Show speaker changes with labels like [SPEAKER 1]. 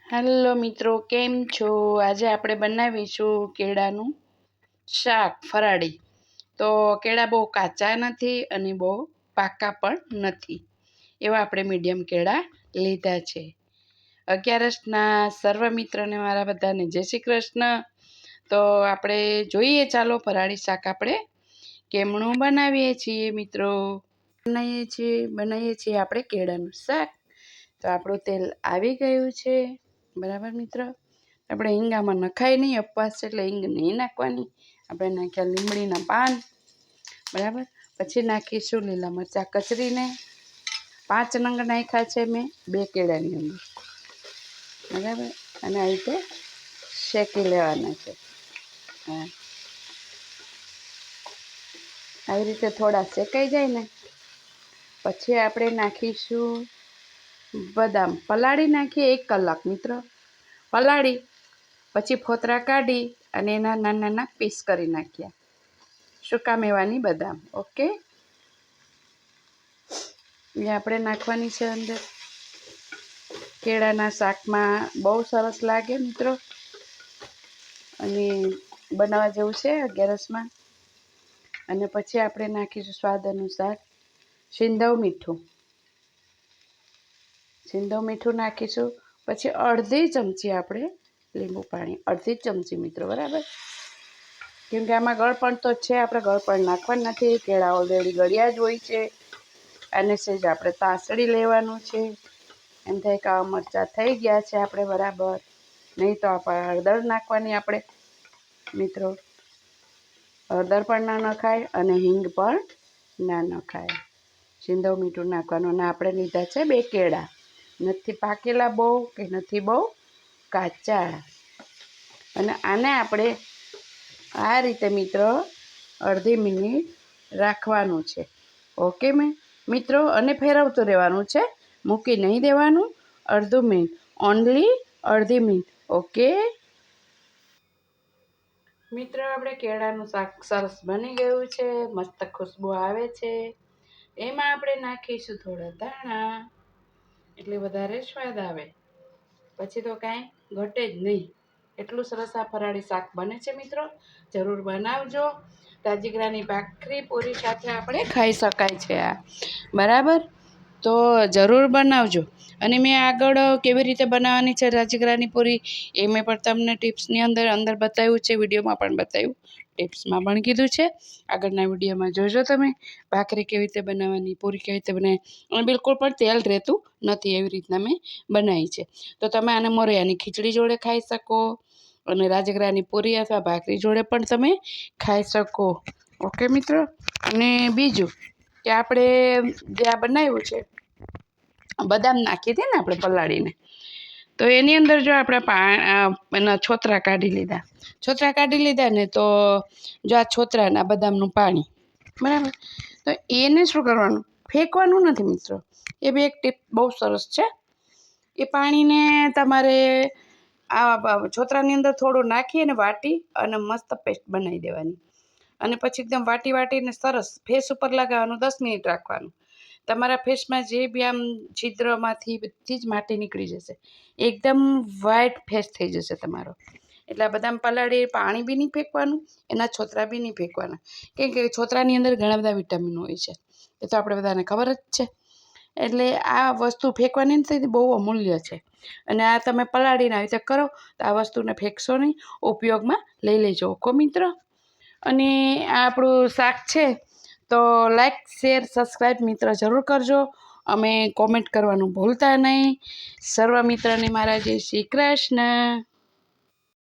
[SPEAKER 1] Hello મિત્રો, કેમ છો? આજે આપણે બનાવીશું કેળાનું શાક ફરાળી. તો કેળા બહુ કાચા નથી અને બહુ પાકા પણ નથી, એવા આપણે મીડિયમ કેળા લીધા છે. 11ના સર્વ મિત્રોને મારા બધાને જય શ્રી કૃષ્ણ. તો આપણે જોઈએ, ચાલો ફરાળી શાક આપણે કેમણું બનાવીએ છીએ મિત્રો. બનાવીએ છીએ આપણે કેળાનું શાક. તો આપણું તેલ આવી ગયું છે, બરાબર મિત્રો. આપણે હિંગામાં નખાય નહીં, ઉપવાસ છે એટલે હિંગ નહીં નાખવાની. આપણે નાખ્યા લીમડીના પાન, બરાબર. પછી નાખીશું લીલા મરચાં કચરીને. 5 નંગ નાખ્યા છે મેં 2 કેળાની અંદર, બરાબર. અને આ રીતે શેકી લેવાના છે. હા, આવી રીતે થોડા શેકાઈ જાય ને પછી આપણે નાખીશું બદામ. પલાળી નાખીએ 1 કલાક મિત્રો. પલાળી પછી ફોતરા કાઢી અને એના નાના નાના પીસ કરી નાખ્યા. સૂકા મેવાની બદામ, ઓકે. એ આપણે નાખવાની છે અંદર. કેળાના શાકમાં બહુ સરસ લાગે મિત્રો, અને બનાવવા જેવું છે 11માં. અને પછી આપણે નાખીશું સ્વાદ અનુસાર સિંધવ મીઠું નાખીશું. પછી અડધી ચમચી આપણે લીંબુ પાણી, અડધી ચમચી મિત્રો, બરાબર. કેમ કે આમાં ગળપણ તો છે, આપણે ગળપણ નાખવાનું નથી. કેળા ઓલરેડી ગળ્યા જ હોય છે. અને સેજ આપણે તાસડી લેવાનું છે. એમ થાય કે આ મરચાં થઈ ગયા છે આપણે બરાબર. નહીં તો આપણે હળદર નાખવાની આપણે મિત્રો. હળદર પણ ના નખાય અને હિંગ પણ ના નખાય. સિંધવ મીઠું નાખવાનું. અને આપણે લીધા છે 2 કેળા, નથી પાકેલા બહુ કે નથી બહુ કાચા. અને આને આપણે આ રીતે મિત્રો અડધી મિનિટ રાખવાનું છે, ઓકે મિત્રો. અને ફેરવતું રહેવાનું છે, મૂકી નહીં દેવાનું. અડધું મિનિટ, ઓનલી અડધી મિનિટ, ઓકે મિત્રો. આપણે કેળાનું શાક સરસ બની ગયું છે, મસ્ત ખુશ્બુ આવે છે. એમાં આપણે નાખીશું થોડા ધાણા, એટલે વધારે સ્વાદ આવે. પછી તો કાંઈ ઘટે જ નહીં. એટલું સરસ આ ફરાળી શાક બને છે મિત્રો. જરૂર બનાવજો. રાજગરાની ભાખરી પૂરી સાથે આપણે ખાઈ શકાય છે આ, બરાબર. તો જરૂર બનાવજો. અને મેં આગળ કેવી રીતે બનાવવાની છે રાજગરાની પૂરી, એ મેં પણ તમને ટિપ્સની અંદર બતાવ્યું છે, વિડીયોમાં પણ બતાવ્યું, ટિપ્સમાં પણ કીધું છે. આગળના વિડીયોમાં જોજો તમે ભાખરી કેવી રીતે બનાવવાની, પૂરી કેવી રીતે બનાવવાની. અને બિલકુલ પણ તેલ રહેતું નથી, એવી રીતના મેં બનાવી છે. તો તમે આને મોરૈયાની ખીચડી જોડે ખાઈ શકો, અને રાજગરાની પૂરી અથવા ભાખરી જોડે પણ તમે ખાઈ શકો, ઓકે મિત્રો. અને બીજું કે આપણે જે આ બનાવ્યું છે, બદામ નાખી હતી ને આપણે પલાળીને, તો એની અંદર જો આપણે એના છોતરા કાઢી લીધા ને, તો જો આ છોતરાના બદામનું પાણી, બરાબર. તો એને શું કરવાનું, ફેંકવાનું નથી મિત્રો. એ બી એક ટીપ બહુ સરસ છે. એ પાણીને તમારે આ છોતરાની અંદર થોડું નાખી અને વાટી અને મસ્ત પેસ્ટ બનાવી દેવાની. અને પછી એકદમ વાટીને સરસ ફેસ ઉપર લગાવવાનું, 10 મિનિટ રાખવાનું. તમારા ફેસમાં જે બી આમ છિદ્રમાંથી બધી જ માટી નીકળી જશે, એકદમ વ્હાઈટ ફેસ થઈ જશે તમારો. એટલે આ બદામ પલાળી પાણી બી નહીં ફેંકવાનું, એના છોતરા બી નહીં ફેંકવાના. કેમ કે છોતરાની અંદર ઘણા બધા વિટામિન હોય છે, એ તો આપણે બધાને ખબર જ છે. એટલે આ વસ્તુ ફેંકવાની નથી, બહુ અમૂલ્ય છે. અને આ તમે પલાળીને આવી રીતે કરો તો આ વસ્તુને ફેંકશો નહીં, ઉપયોગમાં લઈ લેજો, ઓકે મિત્રો. અને આ આપણું શાક છે, તો લાઈક શેર સબસ્ક્રાઈબ મિત્ર જરૂર કરજો. અમે કોમેન્ટ કરવાનું ભૂલતા નહીં. સર્વ મિત્રને મારા જય શ્રી કૃષ્ણ.